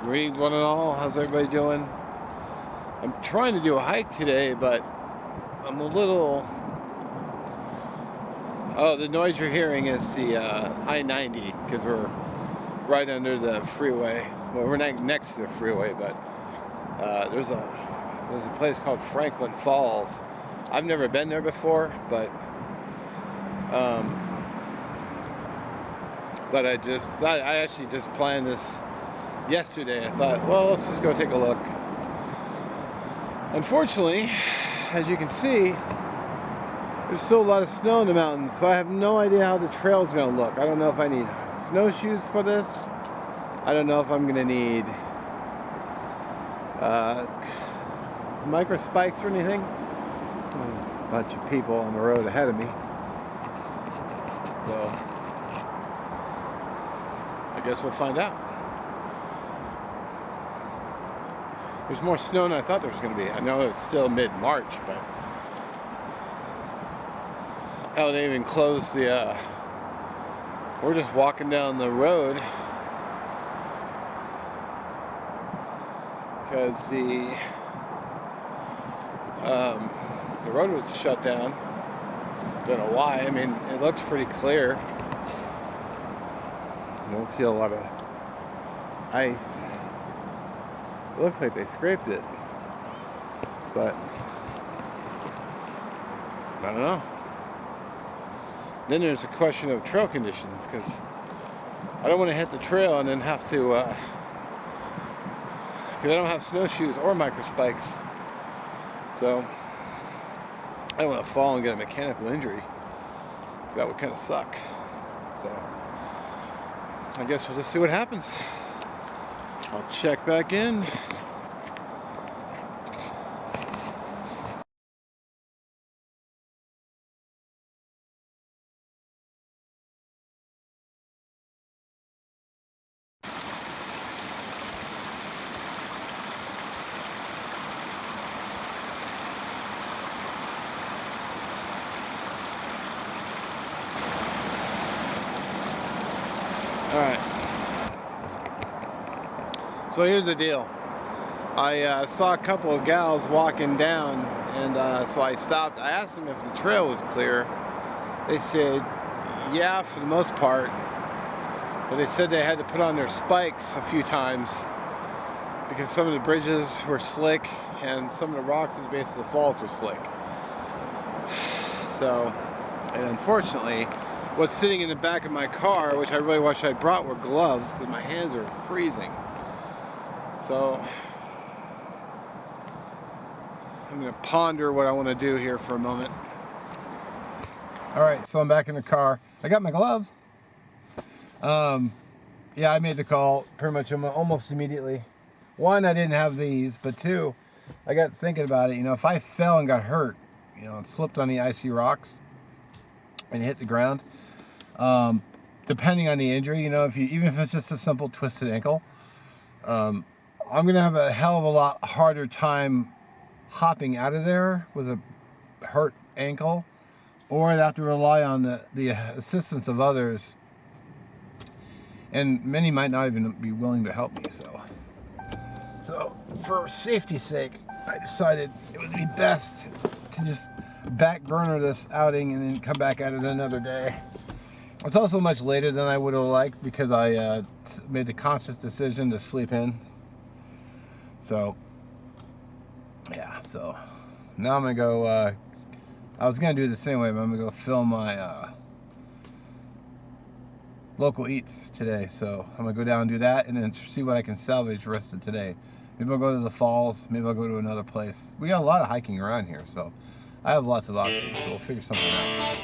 Greetings one and all, how's everybody doing? I'm trying to do a hike today, but I'm a little... Oh, the noise you're hearing is the I-90, because we're right under the freeway. Well, we're not next to the freeway, but there's a place called Franklin Falls. I've never been there before, but I actually just planned this yesterday. I thought, well, let's just go take a look. Unfortunately, as you can see, there's still a lot of snow in the mountains, so I have no idea how the trail's going to look. I don't know if I need snowshoes for this. I don't know if I'm going to need micro spikes or anything. A bunch of people on the road ahead of me. So, I guess we'll find out. There's more snow than I thought there was going to be. I know it's still mid-March, but hell, they even closed the, we're just walking down the road because the road was shut down. Don't know why. I mean, it looks pretty clear. You don't see a lot of ice. It looks like they scraped it, but I don't know. Then there's a question of trail conditions, because I don't want to hit the trail and then have to, because I don't have snowshoes or micro spikes, so I don't want to fall and get a mechanical injury. That would kind of suck. So I guess we'll just see what happens. I'll check back in. Alright, so here's the deal. I saw a couple of gals walking down, and so I stopped. I asked them if the trail was clear. They said, yeah, for the most part. But they said they had to put on their spikes a few times because some of the bridges were slick and some of the rocks at the base of the falls were slick. So, and unfortunately, what's sitting in the back of my car, which I really wish I'd brought, were gloves because my hands are freezing. So I'm going to ponder what I want to do here for a moment. Alright, so I'm back in the car. I got my gloves. Yeah, I made the call pretty much almost immediately. One, I didn't have these, but two, I got thinking about it. You know, if I fell and got hurt, you know, and slipped on the icy rocks and hit the ground, depending on the injury, you know, even if it's just a simple twisted ankle, I'm gonna have a hell of a lot harder time hopping out of there with a hurt ankle, or I'd have to rely on the assistance of others, and many might not even be willing to help me. So for safety's sake, I decided it would be best to just back burner this outing and then come back at it another day. It's also much later than I would have liked because I made the conscious decision to sleep in. So, yeah, so now I'm going to go, I was going to do it the same way, but I'm going to go film my local eats today. So I'm going to go down and do that and then see what I can salvage the rest of today. Maybe I'll go to the falls, maybe I'll go to another place. We got a lot of hiking around here, so I have lots of options, so we'll figure something out.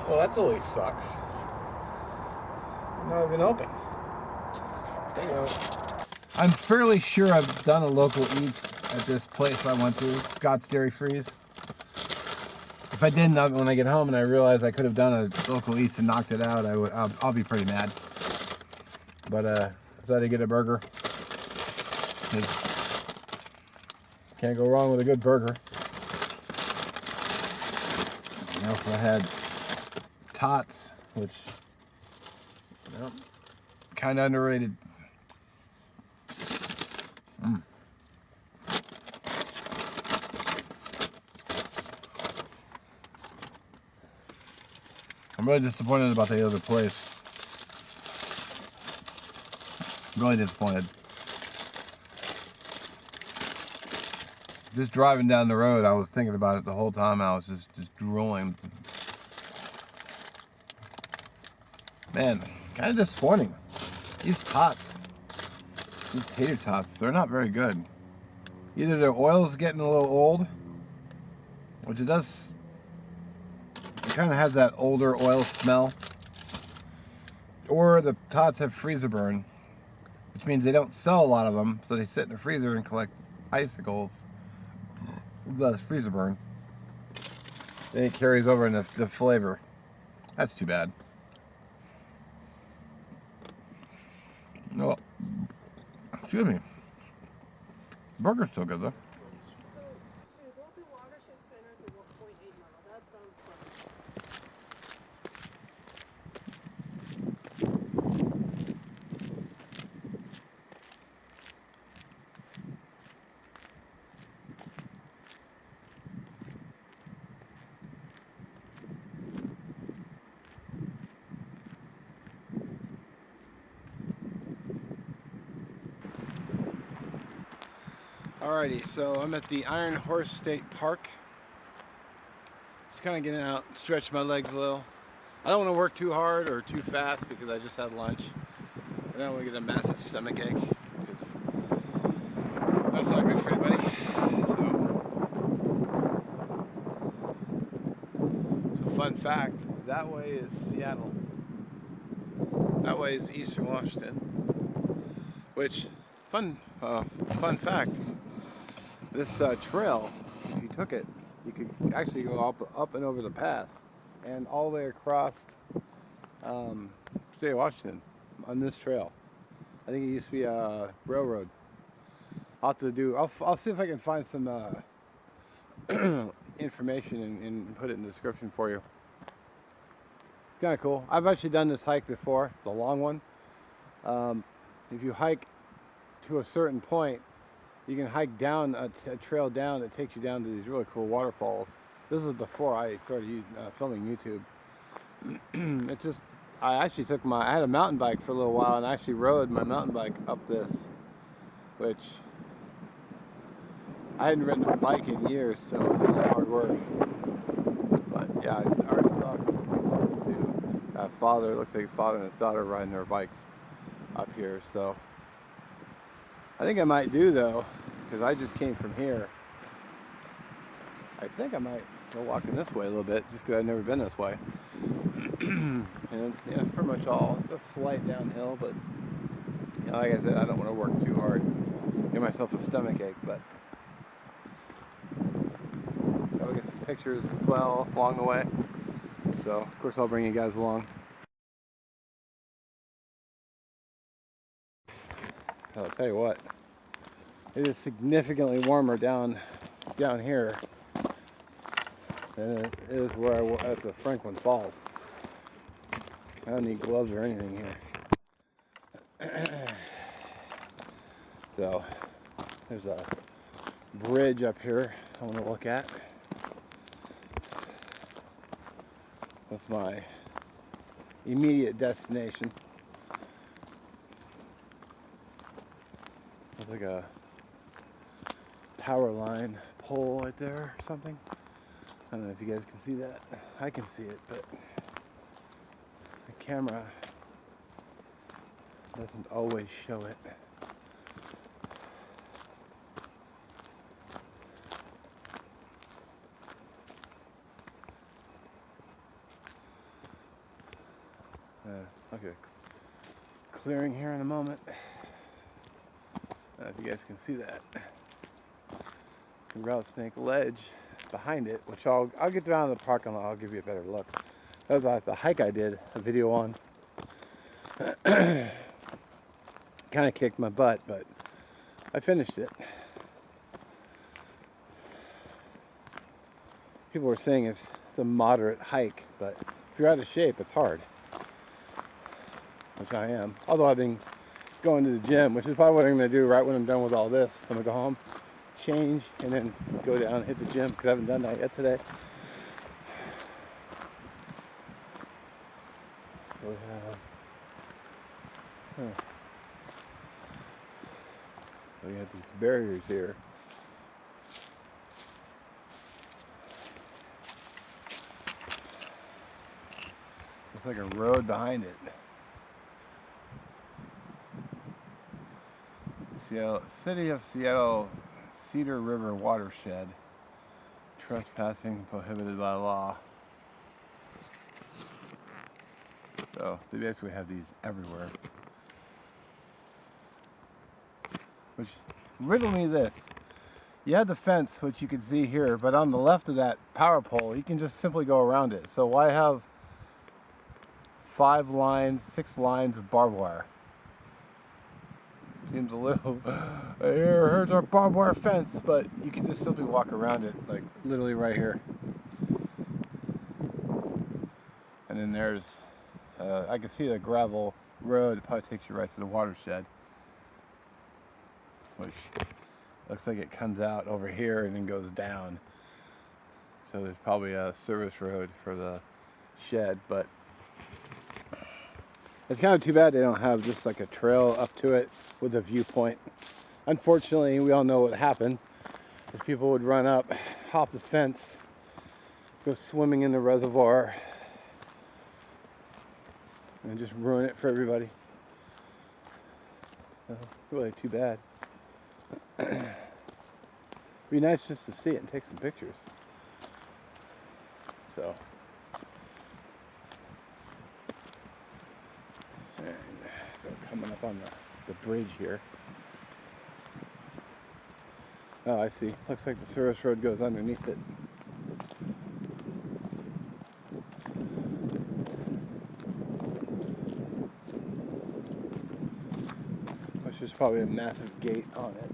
Well, that totally sucks. Not even open. You know, I'm fairly sure I've done a local eats at this place I went to, Scott's Dairy Freeze. If I didn't, when I get home and I realize I could have done a local Eats and knocked it out, I'll be pretty mad. But decided to get a burger. Can't go wrong with a good burger. I also had tots, which, you know, kind of underrated. I'm really disappointed about the other place. Really disappointed. Just driving down the road, I was thinking about it the whole time. I was just drooling. Man, kind of disappointing. These tots, these tater tots, they're not very good. Either their oil's getting a little old, which it does. It kind of has that older oil smell, or the tots have freezer burn, which means they don't sell a lot of them, so they sit in the freezer and collect icicles. Less freezer burn. Then it carries over in the flavor. That's too bad. No, excuse me. Burger's still good though. Alrighty, so I'm at the Iron Horse State Park. Just kind of getting out, stretch my legs a little. I don't want to work too hard or too fast because I just had lunch. I don't want to get a massive stomach ache because that's not good for anybody. So fun fact, that way is Seattle. That way is Eastern Washington. Which, fun fact, this trail, if you took it, you could actually go up and over the pass and all the way across state of Washington on this trail. I think it used to be a railroad. I'll see if I can find some information and put it in the description for you. It's kind of cool. I've actually done this hike before. It's a long one. If you hike to a certain point, you can hike down a trail down that takes you down to these really cool waterfalls. This is before I started filming YouTube. It's just, I had a mountain bike for a little while and I actually rode my mountain bike up this, which I hadn't ridden a bike in years, so it was a lot of hard work. But yeah, I already saw a father, it looks like a father and his daughter riding their bikes up here, so I think I might do though, because I just came from here. I think I might go walking this way a little bit, just because I've never been this way. And it's pretty much all a slight downhill, but like I said, I don't want to work too hard, get myself a stomach ache. But I'll get some pictures as well along the way. So of course I'll bring you guys along. I'll tell you what, it is significantly warmer down here than it is at the Franklin Falls. I don't need gloves or anything here. So there's a bridge up here I want to look at. That's my immediate destination. There's like a power line pole right there or something. I don't know if you guys can see that. I can see it, but the camera doesn't always show it. Okay, clearing here in a moment. I don't know if you guys can see that. rattlesnake ledge behind it, which I'll get down to the parking lot. I'll give you a better look. That was the hike I did a video on. Kind of kicked my butt, but I finished it. People were saying it's a moderate hike, but if you're out of shape, it's hard. Which I am. Although I've been going to the gym, which is probably what I'm going to do right when I'm done with all this. I'm going to go home, change, and then go down and hit the gym, because I haven't done that yet today. So we have these barriers here. It's like a road behind it. Seattle, City of Seattle, Cedar River watershed. Trespassing prohibited by law. So they basically have these everywhere. Which, riddle me this. You had the fence, which you can see here, but on the left of that power pole, you can just simply go around it. So why have 5 lines, 6 lines of barbed wire? Seems a little, here's our barbed wire fence, but you can just simply walk around it, like literally right here. And then there's, I can see the gravel road. It probably takes you right to the watershed, which looks like it comes out over here and then goes down. So there's probably a service road for the shed, but it's kind of too bad they don't have just like a trail up to it with a viewpoint. Unfortunately, we all know what happened. If people would run up, hop the fence, go swimming in the reservoir, and just ruin it for everybody. Really too bad. Be nice just to see it and take some pictures. So, and so coming up on the bridge here. Oh, I see. Looks like the service road goes underneath it. Which is probably a massive gate on it.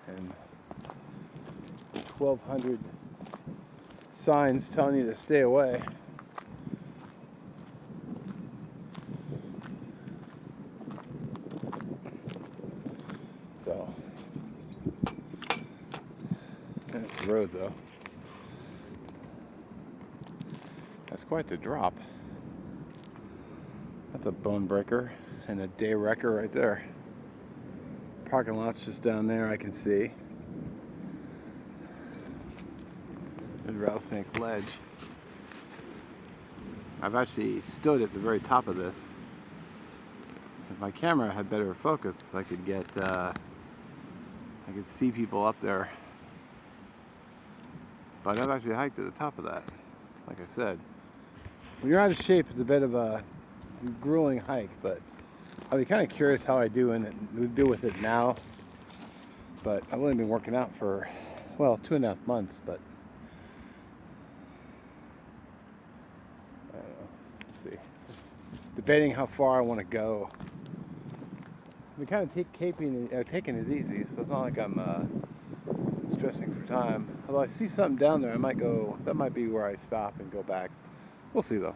And 1,200 signs telling you to stay away. So, and it's the road though. That's quite the drop. That's a bone breaker and a day wrecker right there. Parking lot's just down there, I can see. There's rattlesnake ledge. I've actually stood at the very top of this. If my camera had better focus, I could get, I could see people up there. But I've actually hiked to the top of that. Like I said, when you're out of shape, it's a bit of a grueling hike, but I'll be kind of curious how I do with it now. But I've only been working out for, well, 2.5 months, but I don't know. Let's see. Debating how far I want to go. I'm kind of taking it easy, so it's not like I'm stressing for time. Although I see something down there, I might go. That might be where I stop and go back. We'll see though.